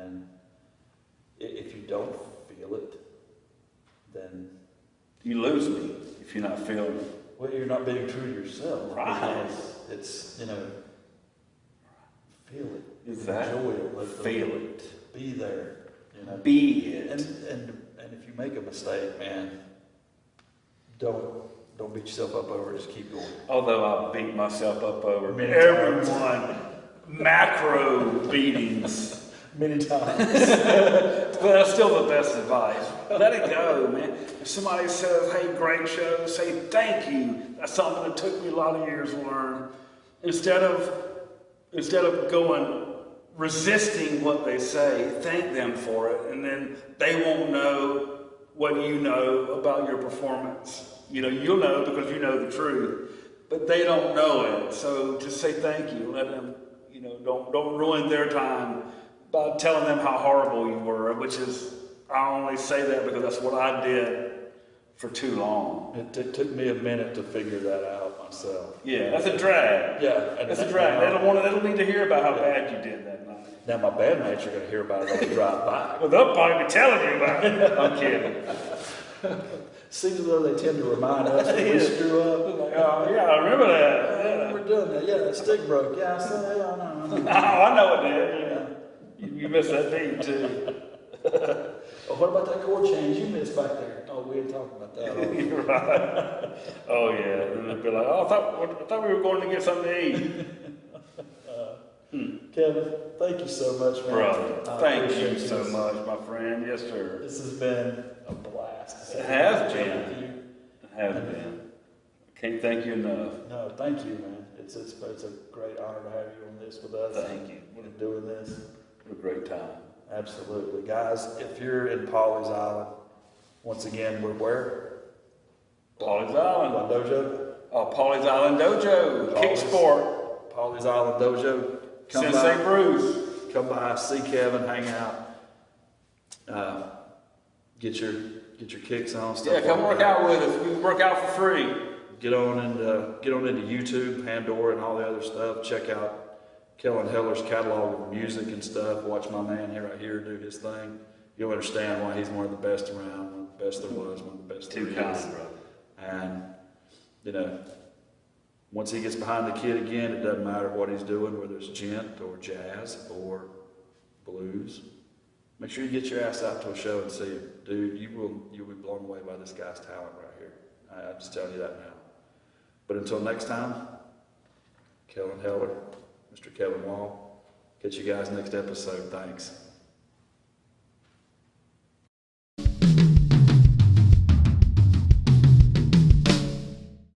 And if you don't feel it, then you lose me if you're not feeling it. Well, you're not being true to yourself. Right. It's feel it. Exactly. Enjoy it. Let Feel it. Be there. Be it. And if you make a mistake, man, don't beat yourself up over it. Just keep going. Although I beat myself up over Many everyone. Macro beatings. Many times. But that's still the best advice. Let it go, man. If somebody says, hey, great show, say thank you. That's something that took me a lot of years to learn. Instead of going resisting what they say, thank them for it, and then they won't know what you know about your performance. You'll know because you know the truth, but they don't know it. So just say thank you. Let them, don't ruin their time by telling them how horrible you were, which is, I only say that because that's what I did for too long. It took me a minute to figure that out myself. Yeah, that's a drag. Yeah. That's a drag. They don't need to hear about how bad you did that night. Now my bandmates are going to hear about it on the drive by. Well, they'll probably be telling you about it. I'm kidding. Seems as though they tend to remind us when we screw up. Like, oh, yeah, I remember that. Yeah. We're doing that. Yeah, that stick broke. Yeah, I said, no. Oh, I know it did. Yeah. You missed that beat, too. Oh, what about that chord change you missed back there? Oh, we ain't talking about that. You're right. Oh, yeah. And they'd be like, oh, I thought we were going to get something to eat. Kevin, thank you so much, man. Brother, thank you so much, my friend. Yes, sir. This has been a blast. It has been. It has been. Can't thank you enough. No, thank you, man. It's a great honor to have you on this with us. Thank you. We're doing this. What a great time. Absolutely. Guys, if you're in Pawleys Island, once again, we're where? Pawleys Island. What dojo? Oh, Pawleys Island Dojo. Kick Sport. Pawleys Island Dojo. Sensei Bruce. Come by, see Kevin, hang out. get your kicks on, stuff Yeah, come like work that. out with us. We can work out for free. Get on into YouTube, Pandora, and all the other stuff. Check out Kelen Heller's catalog of music and stuff. Watch my man here right here do his thing. You'll understand why he's one of the best around, one of the best there was, one of the best there Too is. kind, bro. And you know, once he gets behind the kid again, it doesn't matter what he's doing, whether it's gent or jazz or blues. Make sure you get your ass out to a show and see him. Dude, you'll be blown away by this guy's talent right here. I'm just telling you that now. But until next time, Kelen Heller, Mr. Kevin Wall. Catch you guys next episode. Thanks.